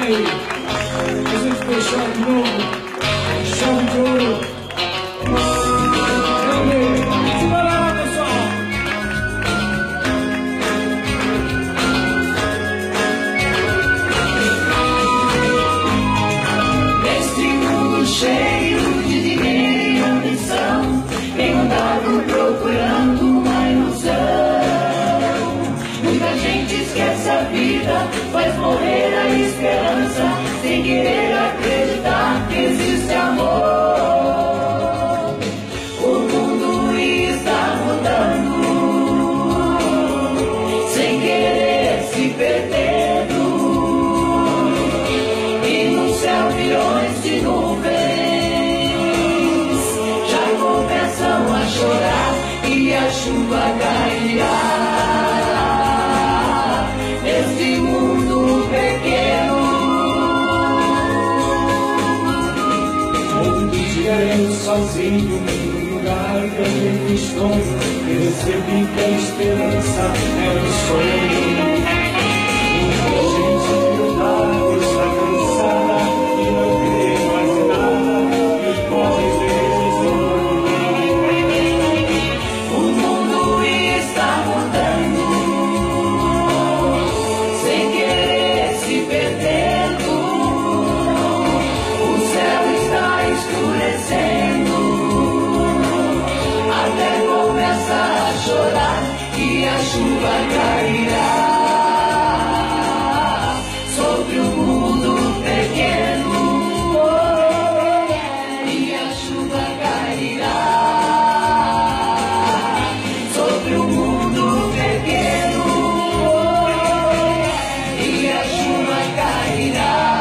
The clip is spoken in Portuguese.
aí. A gente fechar de novo. Chave de ouro. Siga lá, pessoal. Neste mundo cheio de dinheiro e ambição, tenho andado procurando uma ilusão. Muita gente esquece a vida, faz morrer a esperança, sem querer acreditar que existe amor. O mundo está rodando, sem querer se perdendo, e no céu milhões de nuvens já começam a chorar e a chuva cairá. Neste mundo pequeno, onde estiveremos sozinho, no lugar que eu me escondo, e recebi que a esperança é um sonho. Muita gente verdade está cansada e não crê mais em nada, e corre vezes o mundo está rodando, sem querer se perdendo, o céu está escurecendo, até começa a chorar e a chuva cairá sobre o mundo pequeno, e a chuva cairá sobre o mundo pequeno, e a chuva cairá.